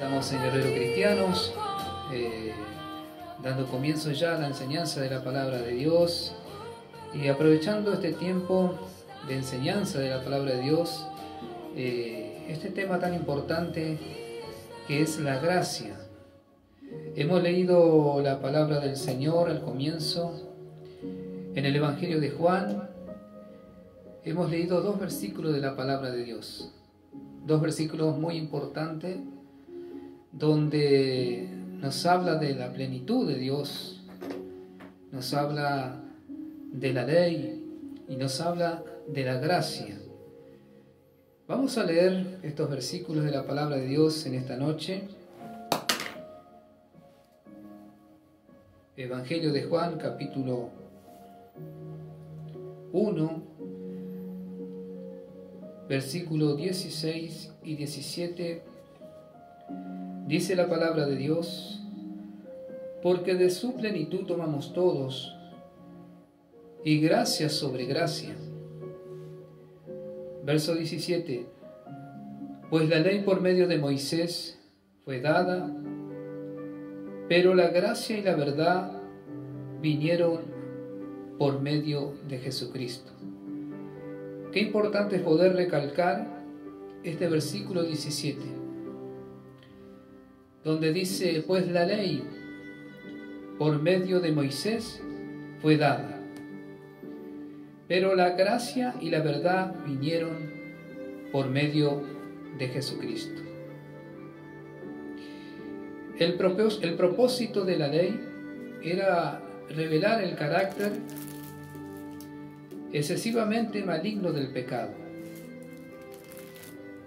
Estamos en Guerrero Cristianos, dando comienzo ya a la enseñanza de la palabra de Dios y aprovechando este tiempo de enseñanza de la palabra de Dios, este tema tan importante que es la gracia. Hemos leído la palabra del Señor al comienzo, en el Evangelio de Juan. Hemos leído dos versículos de la palabra de Dios, dos versículos muy importantes, donde nos habla de la plenitud de Dios, nos habla de la ley y nos habla de la gracia. Vamos a leer estos versículos de la palabra de Dios en esta noche. Evangelio de Juan, capítulo 1, versículos 16 y 17. Dice la palabra de Dios: porque de su plenitud tomamos todos, y gracia sobre gracia. Verso 17: pues la ley por medio de Moisés fue dada, pero la gracia y la verdad vinieron por medio de Jesucristo. Qué importante es poder recalcar este versículo 17, donde dice: pues la ley por medio de Moisés fue dada, pero la gracia y la verdad vinieron por medio de Jesucristo. El propósito de la ley era revelar el carácter excesivamente maligno del pecado.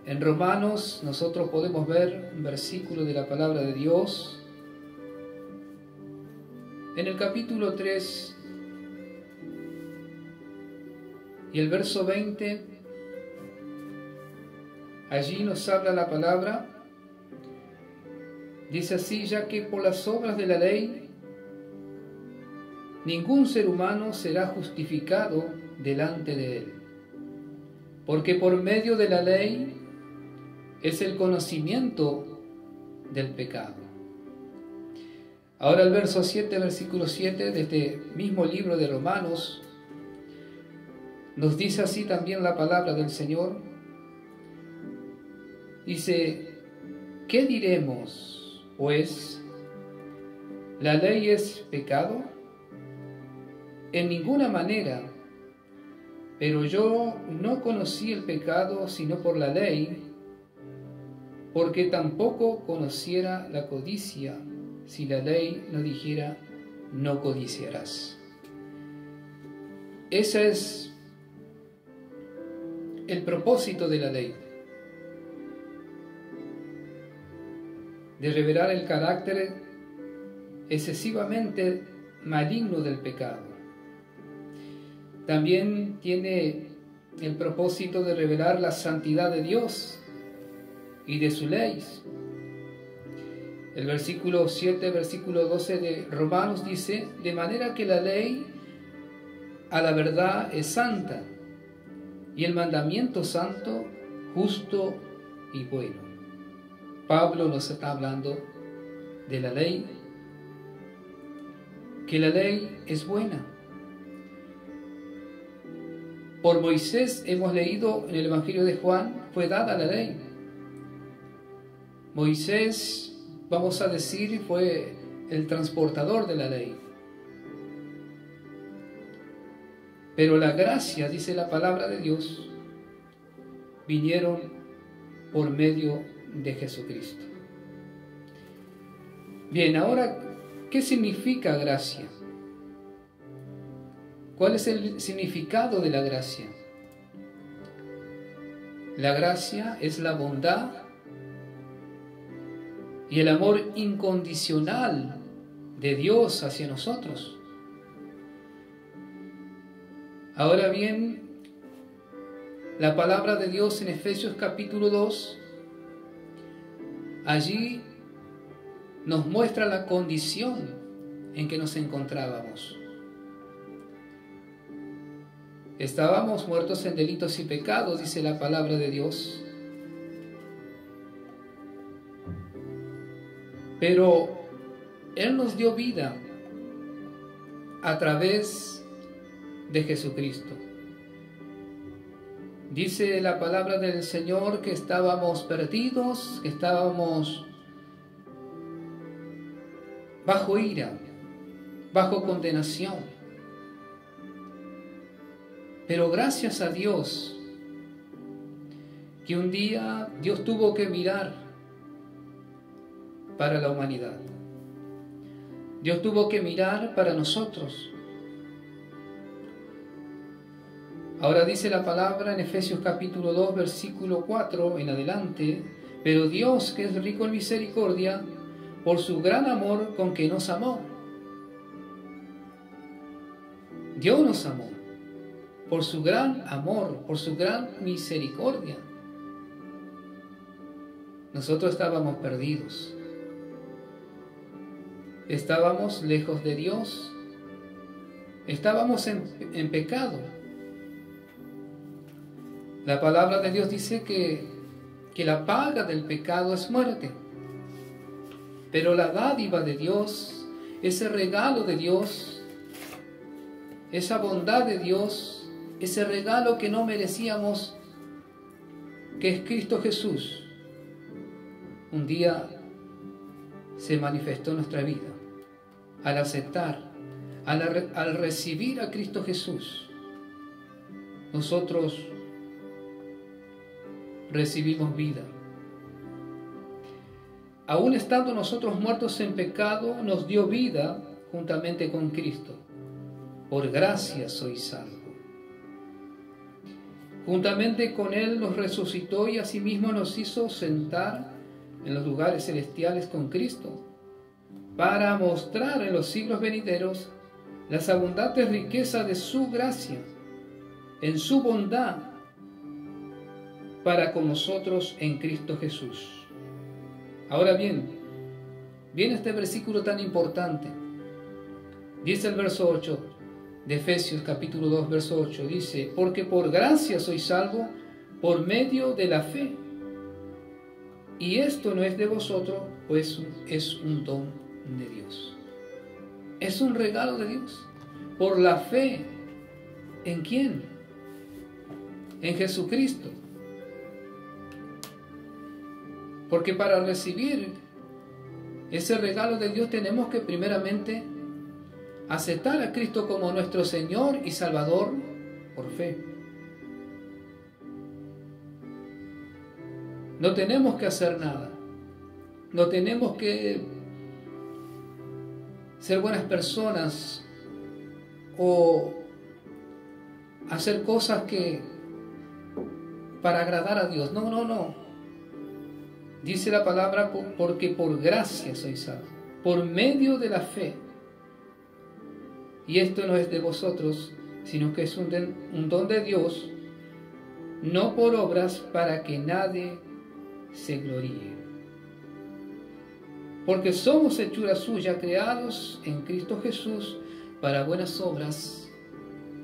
En Romanos nosotros podemos ver un versículo de la palabra de Dios, en el capítulo 3 y el verso 20. Allí nos habla la palabra, dice así: ya que por las obras de la ley ningún ser humano será justificado delante de él, porque por medio de la ley es el conocimiento del pecado. Ahora el verso 7, versículo 7 de este mismo libro de Romanos, nos dice así también la palabra del Señor. Dice: ¿qué diremos, pues? ¿La ley es pecado? En ninguna manera. Pero yo no conocí el pecado sino por la ley, porque tampoco conociera la codicia si la ley no dijera: no codiciarás. Ese es el propósito de la ley, de revelar el carácter excesivamente maligno del pecado. También tiene el propósito de revelar la santidad de Dios y de su ley. El versículo 7, versículo 12 de Romanos dice: de manera que la ley a la verdad es santa, y el mandamiento santo, justo y bueno. Pablo nos está hablando de la ley, que la ley es buena. Por Moisés hemos leído en el Evangelio de Juan, fue dada la ley. Moisés, vamos a decir, fue el transportador de la ley. Pero la gracia, dice la palabra de Dios, vinieron por medio de Jesucristo. Bien, ahora, ¿qué significa gracia? ¿Cuál es el significado de la gracia? La gracia es la bondad y el amor incondicional de Dios hacia nosotros. Ahora bien, la palabra de Dios en Efesios capítulo 2, allí nos muestra la condición en que nos encontrábamos. Estábamos muertos en delitos y pecados, dice la palabra de Dios. pero Él nos dio vida a través de Jesucristo. Dice la palabra del Señor que estábamos perdidos, que estábamos bajo ira, bajo condenación. Pero gracias a Dios, que un día Dios tuvo que mirar para la humanidad. Dios tuvo que mirar para nosotros. Ahora dice la palabra en Efesios capítulo 2, versículo 4 en adelante: pero Dios, que es rico en misericordia, por su gran amor con que nos amó. Dios nos amó por su gran amor, por su gran misericordia. Nosotros estábamos perdidos. Estábamos lejos de Dios. Estábamos en pecado. La palabra de Dios dice que la paga del pecado es muerte. Pero la dádiva de Dios, ese regalo de Dios, esa bondad de Dios, ese regalo que no merecíamos, que es Cristo Jesús, un día se manifestó en nuestra vida. Al aceptar, al recibir a Cristo Jesús, nosotros recibimos vida. Aún estando nosotros muertos en pecado, nos dio vida juntamente con Cristo. Por gracia sois salvos. Juntamente con Él nos resucitó y asimismo nos hizo sentar en los lugares celestiales con Cristo, para mostrar en los siglos venideros las abundantes riquezas de su gracia, en su bondad, para con nosotros en Cristo Jesús. Ahora bien, viene este versículo tan importante. Dice el verso 8 de Efesios capítulo 2, verso 8, dice: porque por gracia sois salvos por medio de la fe. Y esto no es de vosotros, pues es un don de Dios. Es un regalo de Dios. Por la fe. ¿En quién? En Jesucristo. Porque para recibir ese regalo de Dios tenemos que primeramente aceptar a Cristo como nuestro Señor y Salvador por fe. No tenemos que hacer nada. No tenemos que ser buenas personas o hacer cosas para agradar a Dios. No. Dice la palabra, porque por gracia sois salvos, por medio de la fe. Y esto no es de vosotros, sino que es un don de Dios, no por obras, para que nadie se gloríe. Porque somos hechura suya, creados en Cristo Jesús para buenas obras,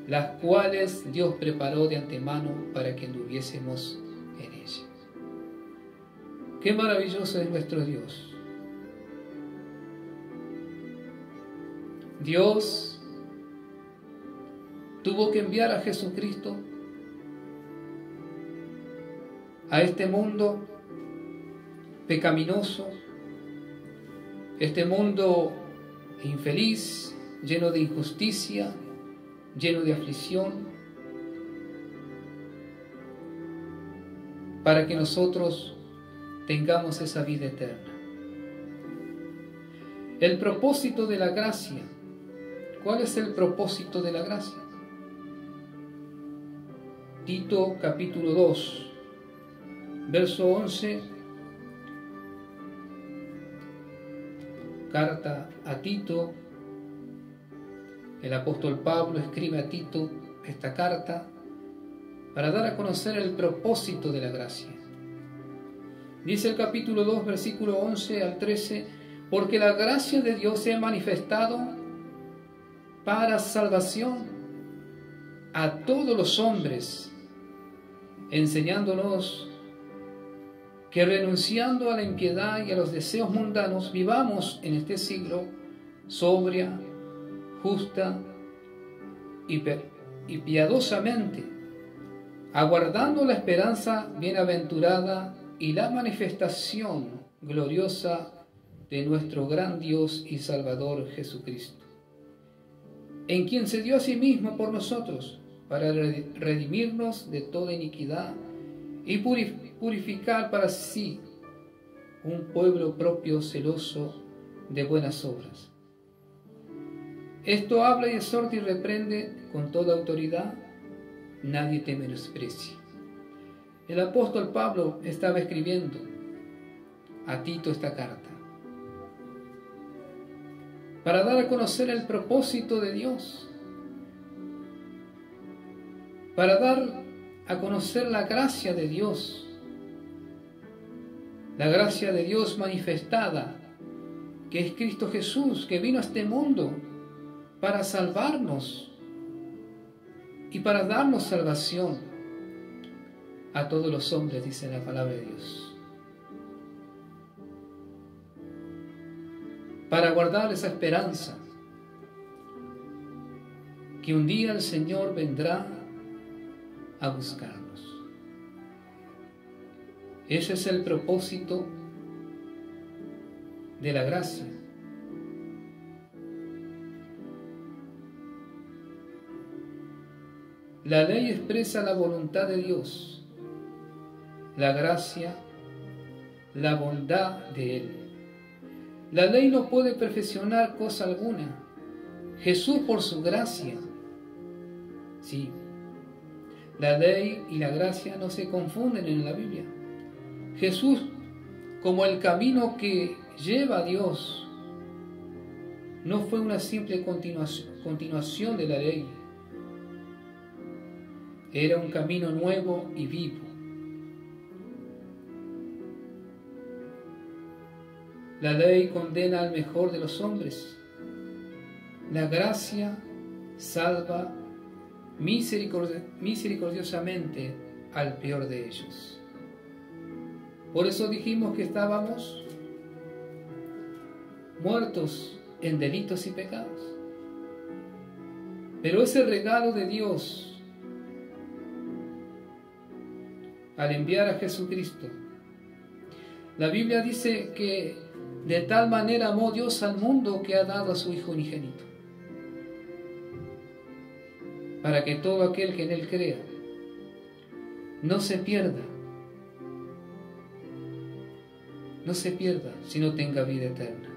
las cuales Dios preparó de antemano para que anduviésemos en ellas. Qué maravilloso es nuestro Dios. Dios tuvo que enviar a Jesucristo a este mundo pecaminoso, este mundo infeliz, lleno de injusticia, lleno de aflicción, para que nosotros tengamos esa vida eterna. El propósito de la gracia. ¿Cuál es el propósito de la gracia? Tito capítulo 2, verso 11. Carta a Tito. El apóstol Pablo escribe a Tito esta carta para dar a conocer el propósito de la gracia. Dice el capítulo 2, versículo 11 al 13: porque la gracia de Dios se ha manifestado para salvación a todos los hombres, enseñándonos que renunciando a la impiedad y a los deseos mundanos, vivamos en este siglo sobria, justa y piadosamente, aguardando la esperanza bienaventurada y la manifestación gloriosa de nuestro gran Dios y Salvador Jesucristo, en quien se dio a sí mismo por nosotros, para redimirnos de toda iniquidad y purificar para sí un pueblo propio celoso de buenas obras. Esto habla y exhorta y reprende con toda autoridad, nadie te menosprecie. El apóstol Pablo estaba escribiendo a Tito esta carta para dar a conocer el propósito de Dios, para dar a conocer la gracia de Dios, la gracia de Dios manifestada, que es Cristo Jesús, que vino a este mundo para salvarnos y para darnos salvación a todos los hombres, dice la palabra de Dios. Para guardar esa esperanza, que un día el Señor vendrá a buscarnos. Ese es el propósito de la gracia. La ley expresa la voluntad de Dios, la gracia, la bondad de Él. La ley no puede perfeccionar cosa alguna. Jesús, por su gracia, sí, la ley y la gracia no se confunden en la Biblia. Jesús, como el camino que lleva a Dios, no fue una simple continuación de la ley. Era un camino nuevo y vivo. La ley condena al mejor de los hombres. La gracia salva misericordiosamente al peor de ellos. Por eso dijimos que estábamos muertos en delitos y pecados. Pero ese regalo de Dios, al enviar a Jesucristo, la Biblia dice que de tal manera amó Dios al mundo que ha dado a su Hijo unigénito, para que todo aquel que en Él crea no se pierda, sino tenga vida eterna.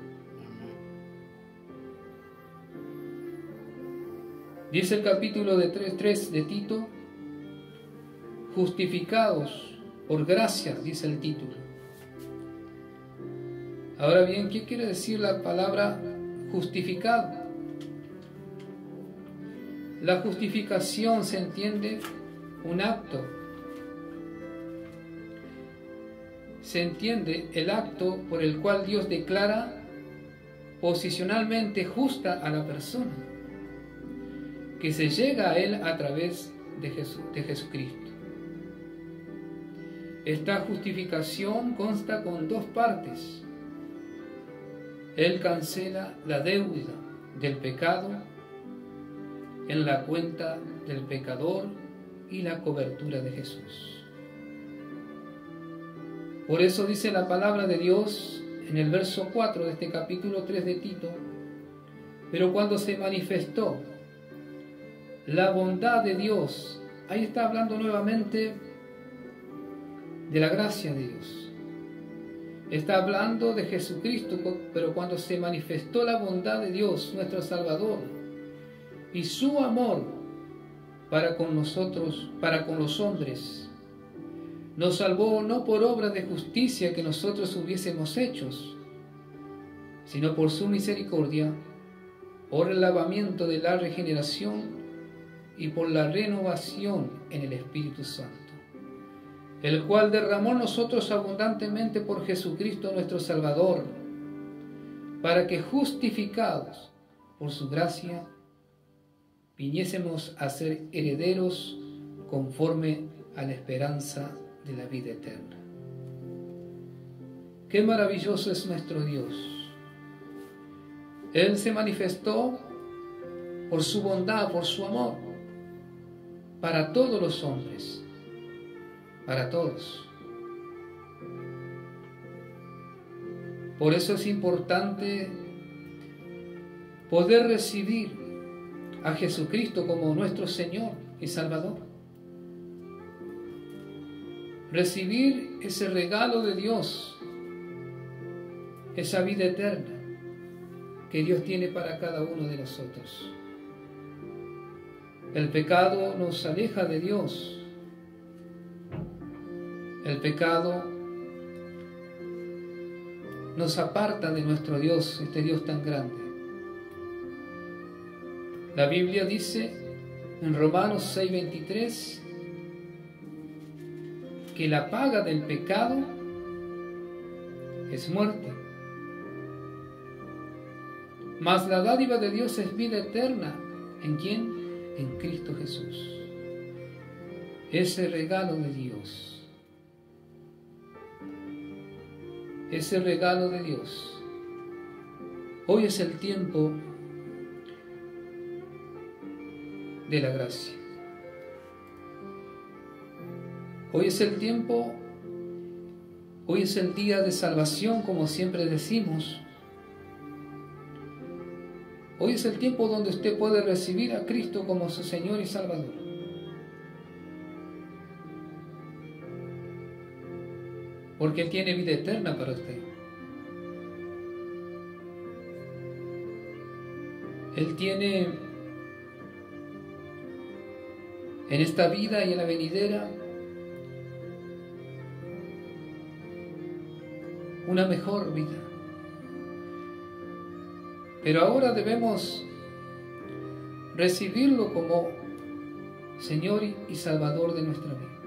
Dice el capítulo 3 de Tito, justificados por gracia, dice el título. Ahora bien, ¿qué quiere decir la palabra justificado? La justificación se entiende un acto. Se entiende el acto por el cual Dios declara posicionalmente justa a la persona, que se llega a Él a través de Jesucristo. Esta justificación consta con dos partes. Él cancela la deuda del pecado en la cuenta del pecador y la cobertura de Jesús. Por eso dice la palabra de Dios en el verso 4 de este capítulo 3 de Tito: pero cuando se manifestó la bondad de Dios, ahí está hablando nuevamente de la gracia de Dios. Está hablando de Jesucristo, pero cuando se manifestó la bondad de Dios, nuestro Salvador, y su amor para con nosotros, para con los hombres, nos salvó no por obra de justicia que nosotros hubiésemos hecho, sino por su misericordia, por el lavamiento de la regeneración y por la renovación en el Espíritu Santo, el cual derramó en nosotros abundantemente por Jesucristo nuestro Salvador, para que justificados por su gracia viniésemos a ser herederos conforme a la esperanza de la vida eterna. Qué maravilloso es nuestro Dios. Él se manifestó por su bondad, por su amor, para todos los hombres, para todos. Por eso es importante poder recibir a Jesucristo como nuestro Señor y Salvador. Recibir ese regalo de Dios, esa vida eterna que Dios tiene para cada uno de nosotros. El pecado nos aleja de Dios. El pecado nos aparta de nuestro Dios, este Dios tan grande. La Biblia dice en Romanos 6:23 que la paga del pecado es muerte, mas la dádiva de Dios es vida eterna. ¿En quién? En Cristo Jesús. Ese regalo de Dios, ese regalo de Dios. Hoy es el tiempo de la gracia. Hoy es el tiempo, hoy es el día de salvación, como siempre decimos. Hoy es el tiempo donde usted puede recibir a Cristo como su Señor y Salvador. Porque Él tiene vida eterna para usted. Él tiene en esta vida y en la venidera una mejor vida. Pero ahora debemos recibirlo como Señor y Salvador de nuestra vida.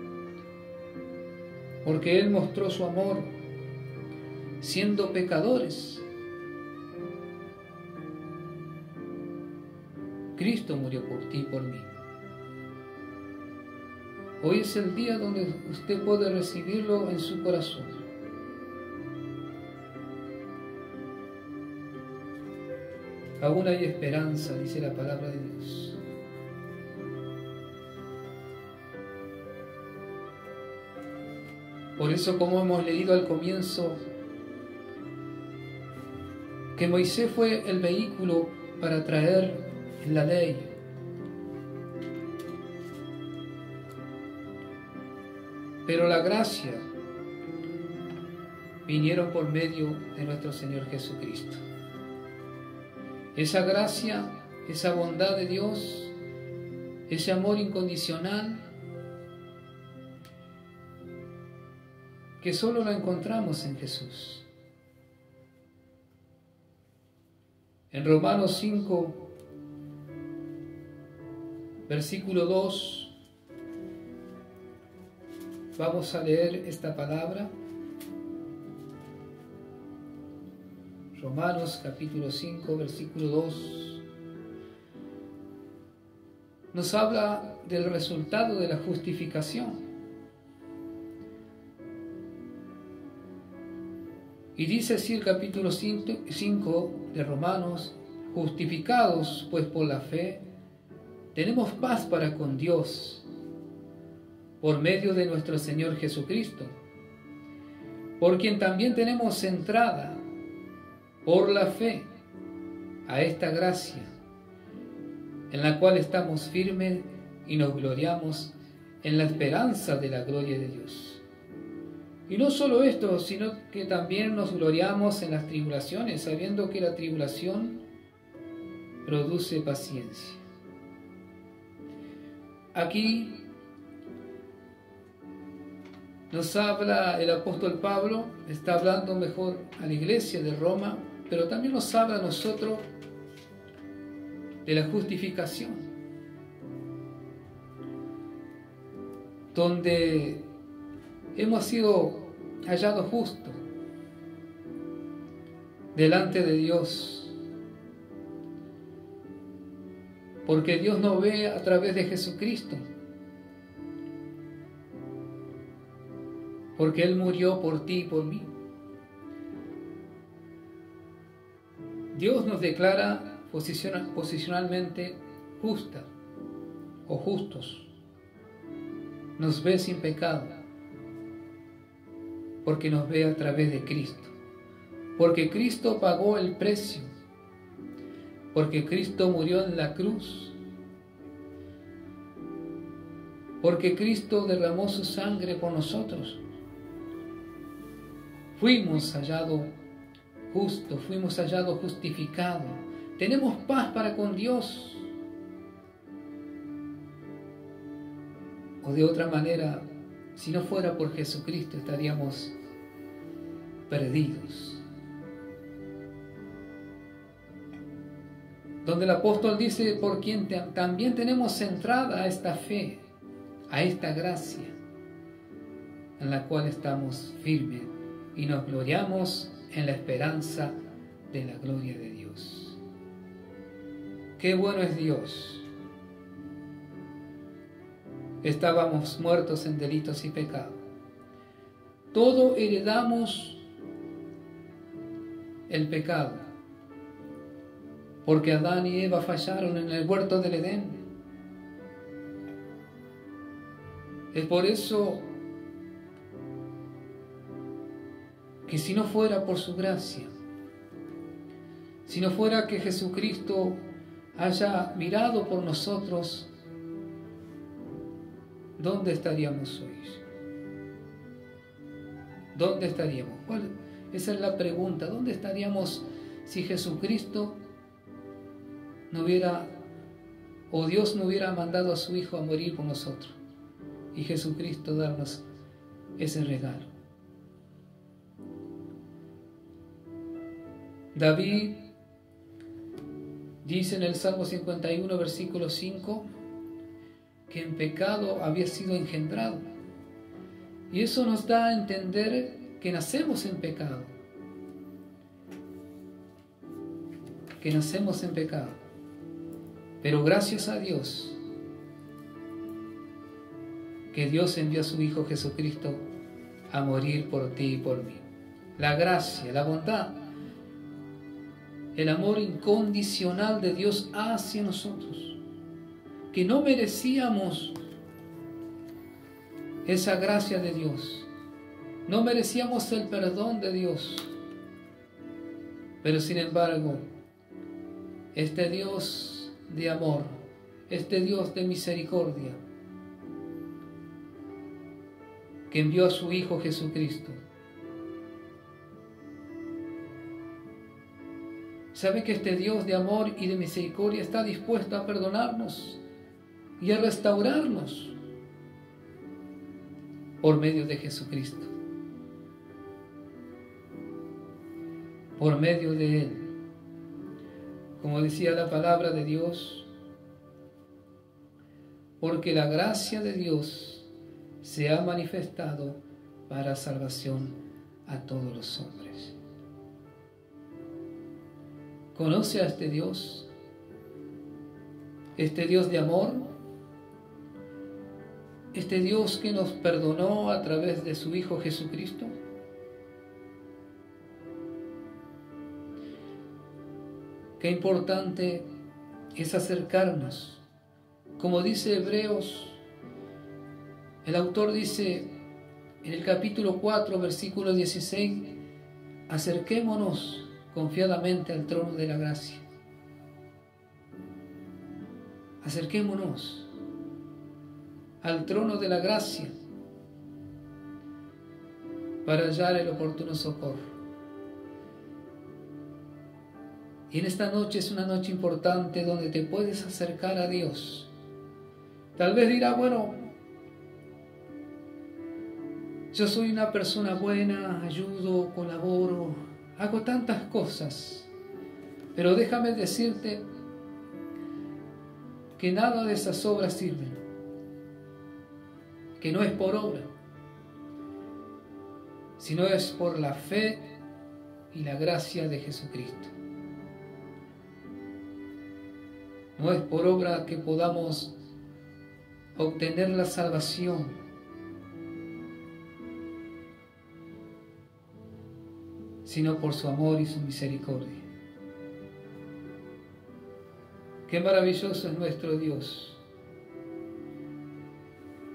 Porque Él mostró su amor siendo pecadores. Cristo murió por ti y por mí. Hoy es el día donde usted puede recibirlo en su corazón. Aún hay esperanza, dice la palabra de Dios. Por eso, como hemos leído al comienzo, que Moisés fue el vehículo para traer la ley. Pero la gracia vinieron por medio de nuestro Señor Jesucristo. Esa gracia, esa bondad de Dios, ese amor incondicional, que solo lo encontramos en Jesús. En Romanos 5, versículo 2, vamos a leer esta palabra. Romanos capítulo 5, versículo 2, nos habla del resultado de la justificación. Y dice así el capítulo 5 de Romanos: justificados pues por la fe, tenemos paz para con Dios, por medio de nuestro Señor Jesucristo, por quien también tenemos entrada por la fe a esta gracia, en la cual estamos firmes y nos gloriamos en la esperanza de la gloria de Dios. Y no solo esto, sino que también nos gloriamos en las tribulaciones, sabiendo que la tribulación produce paciencia. Aquí nos habla el apóstol Pablo, está hablando mejor a la iglesia de Roma, pero también nos habla a nosotros de la justificación, donde hemos sido hallados justos delante de Dios, porque Dios nos ve a través de Jesucristo, porque Él murió por ti y por mí. Dios nos declara posicionalmente justa o justos. Nos ve sin pecado, porque nos ve a través de Cristo. Porque Cristo pagó el precio, porque Cristo murió en la cruz, porque Cristo derramó su sangre por nosotros. Fuimos hallados justos, fuimos hallados justificados. Tenemos paz para con Dios. O de otra manera, si no fuera por Jesucristo, estaríamos perdidos. Donde el apóstol dice, por quien también tenemos entrada a esta fe, a esta gracia, en la cual estamos firmes y nos gloriamos en la esperanza de la gloria de Dios. Qué bueno es Dios. Estábamos muertos en delitos y pecados. Todo heredamos el pecado, porque Adán y Eva fallaron en el huerto del Edén. Es por eso que si no fuera por su gracia, si no fuera que Jesucristo haya mirado por nosotros, ¿dónde estaríamos hoy? ¿Dónde estaríamos? Esa es la pregunta. ¿Dónde estaríamos si Jesucristo no hubiera, o Dios no hubiera mandado a su Hijo a morir por nosotros y Jesucristo darnos ese regalo? David dice en el Salmo 51, versículo 5, que en pecado había sido engendrado. Y eso nos da a entender que nacemos en pecado. Que nacemos en pecado. Pero gracias a Dios, que Dios envió a su Hijo Jesucristo a morir por ti y por mí. La gracia, la bondad, el amor incondicional de Dios hacia nosotros, que no merecíamos esa gracia de Dios, no merecíamos el perdón de Dios, pero sin embargo, este Dios de amor, este Dios de misericordia, que envió a su Hijo Jesucristo, sabe que este Dios de amor y de misericordia está dispuesto a perdonarnos y a restaurarnos por medio de Jesucristo, por medio de Él. Como decía la palabra de Dios, porque la gracia de Dios se ha manifestado para salvación a todos los hombres. ¿Conoce a este Dios de amor? Este Dios que nos perdonó a través de su Hijo Jesucristo. Qué importante es acercarnos. Como dice Hebreos, el autor dice en el capítulo 4, versículo 16, acerquémonos confiadamente al trono de la gracia. Acerquémonos al trono de la gracia para hallar el oportuno socorro. Y en esta noche es una noche importante donde te puedes acercar a Dios. Tal vez dirá, bueno, yo soy una persona buena, ayudo, colaboro, hago tantas cosas, pero déjame decirte que nada de esas obras sirven, que no es por obra, sino es por la fe y la gracia de Jesucristo. No es por obra que podamos obtener la salvación, sino por su amor y su misericordia. Qué maravilloso es nuestro Dios.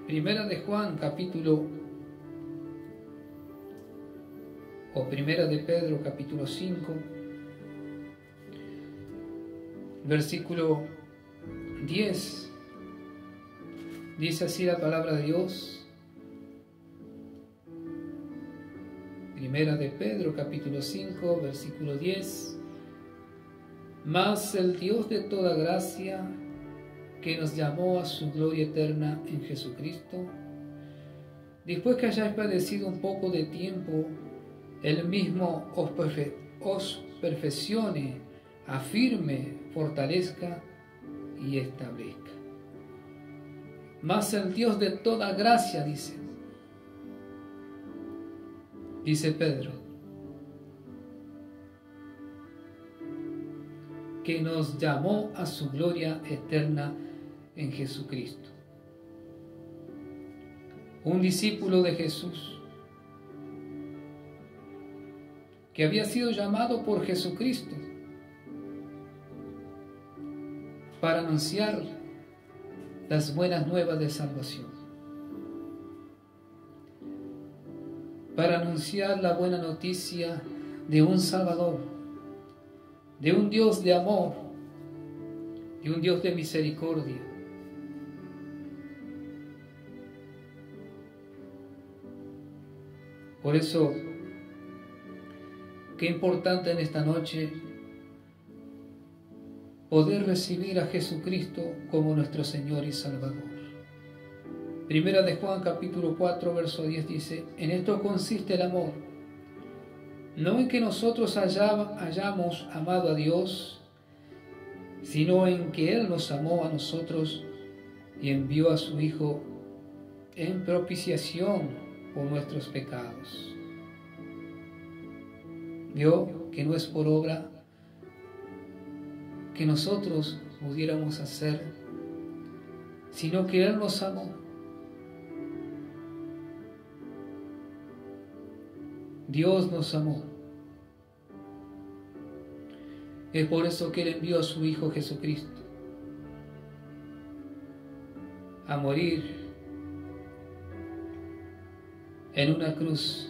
Primera de Juan, Primera de Pedro, capítulo 5, versículo 10. Dice así la palabra de Dios. Primera de Pedro, capítulo 5, versículo 10. Mas el Dios de toda gracia, que nos llamó a su gloria eterna en Jesucristo, después que hayáis padecido un poco de tiempo, Él mismo os perfeccione, afirme, fortalezca y establezca. Mas el Dios de toda gracia, dice Pedro, que nos llamó a su gloria eterna en Jesucristo. Un discípulo de Jesús, que había sido llamado por Jesucristo para anunciar las buenas nuevas de salvación, para anunciar la buena noticia de un Salvador, de un Dios de amor, de un Dios de misericordia. Por eso, qué importante en esta noche poder recibir a Jesucristo como nuestro Señor y Salvador. Primera de Juan, capítulo 4, verso 10 dice: en esto consiste el amor, no en que nosotros hayamos amado a Dios, sino en que Él nos amó a nosotros y envió a su Hijo en propiciación por nuestros pecados. Vio que no es por obra que nosotros pudiéramos hacer, sino que Él nos amó. Dios nos amó. Es por eso que Él envió a su Hijo Jesucristo a morir en una cruz,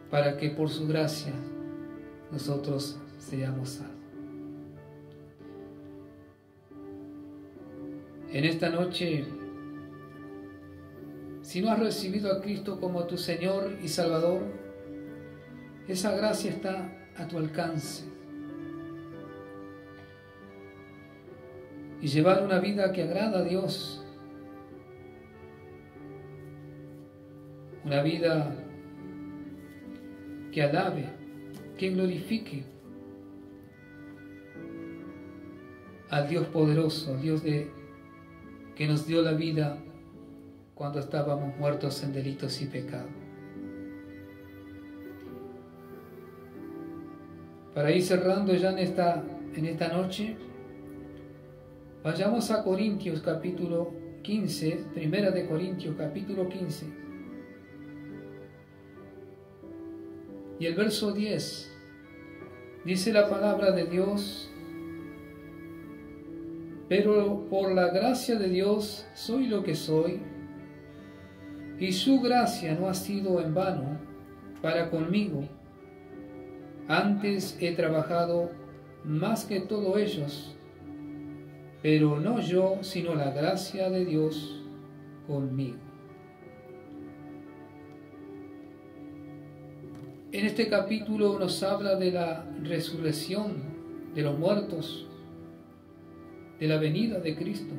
para que por su gracia nosotros seamos salvos. En esta noche, si no has recibido a Cristo como tu Señor y Salvador, esa gracia está a tu alcance. Y llevar una vida que agrada a Dios, una vida que alabe, que glorifique al Dios poderoso, al Dios que nos dio la vida cuando estábamos muertos en delitos y pecados. Para ir cerrando ya en esta noche, vayamos a Corintios capítulo 15, Primera de Corintios capítulo 15, y el verso 10, dice la palabra de Dios: pero por la gracia de Dios soy lo que soy, y su gracia no ha sido en vano para conmigo. Antes he trabajado más que todos ellos, pero no yo, sino la gracia de Dios conmigo. En este capítulo nos habla de la resurrección de los muertos, de la venida de Cristo.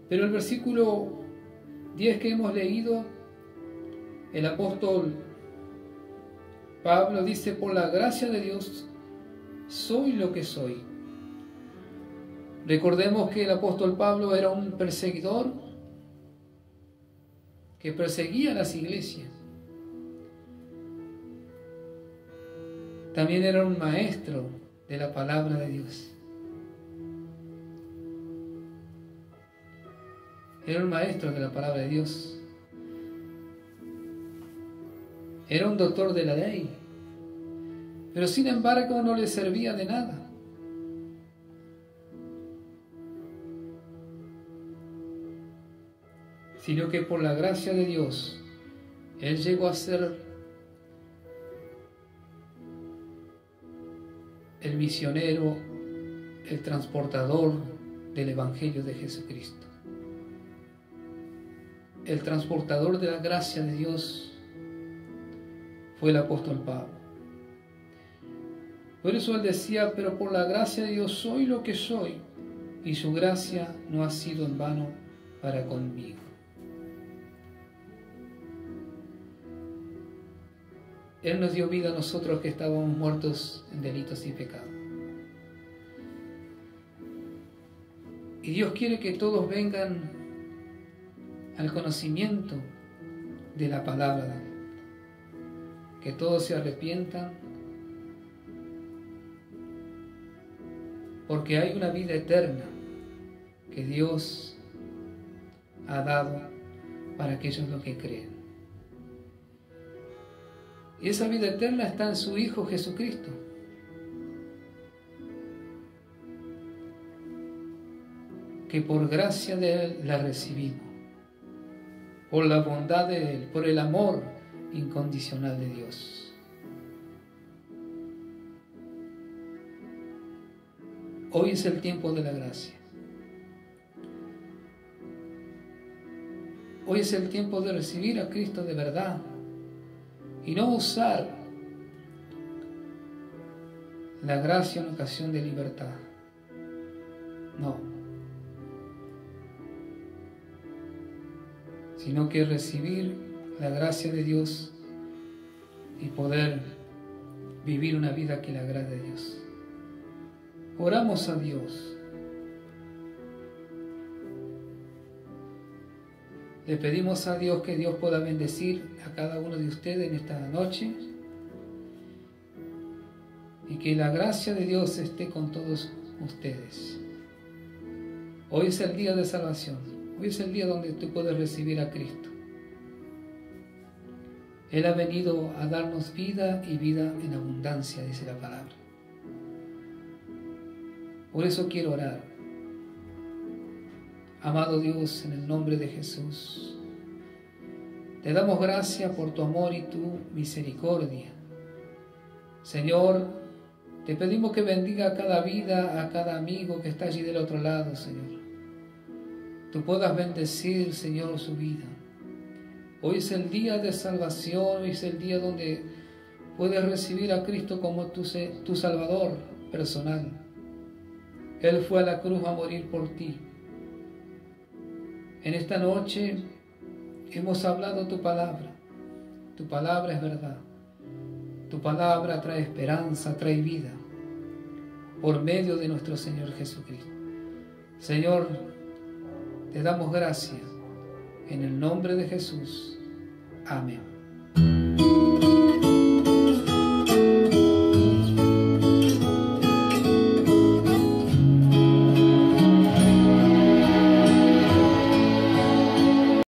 Pero el versículo 10 que hemos leído, el apóstol Pablo dice: por la gracia de Dios soy lo que soy. Recordemos que el apóstol Pablo era un perseguidor que perseguía a las iglesias. También era un maestro de la palabra de Dios. Era un maestro de la palabra de Dios. Era un doctor de la ley. Pero sin embargo no le servía de nada sino que por la gracia de Dios, Él llegó a ser el misionero, el transportador del Evangelio de Jesucristo. El transportador de la gracia de Dios fue el apóstol Pablo. Por eso él decía, pero por la gracia de Dios soy lo que soy, y su gracia no ha sido en vano para conmigo. Él nos dio vida a nosotros que estábamos muertos en delitos y pecados. Y Dios quiere que todos vengan al conocimiento de la palabra, que todos se arrepientan, porque hay una vida eterna que Dios ha dado para aquellos los que creen. Y esa vida eterna está en su Hijo Jesucristo. Que por gracia de Él la recibimos, por la bondad de Él, por el amor incondicional de Dios. Hoy es el tiempo de la gracia. Hoy es el tiempo de recibir a Cristo de verdad y no usar la gracia en ocasión de libertad. No. Sino que recibir la gracia de Dios y poder vivir una vida que le agrade a Dios. Oramos a Dios. Le pedimos a Dios que Dios pueda bendecir a cada uno de ustedes en esta noche y que la gracia de Dios esté con todos ustedes. Hoy es el día de salvación. Hoy es el día donde tú puedes recibir a Cristo. Él ha venido a darnos vida y vida en abundancia, dice la palabra. Por eso quiero orar. Amado Dios, en el nombre de Jesús, te damos gracias por tu amor y tu misericordia. Señor, te pedimos que bendiga a cada vida, a cada amigo que está allí del otro lado, Señor. Tú puedas bendecir, Señor, su vida. Hoy es el día de salvación, hoy es el día donde puedes recibir a Cristo como tu Salvador personal. Él fue a la cruz a morir por ti. En esta noche hemos hablado tu palabra. Tu palabra es verdad. Tu palabra trae esperanza, trae vida, por medio de nuestro Señor Jesucristo. Señor, te damos gracias en el nombre de Jesús. Amén.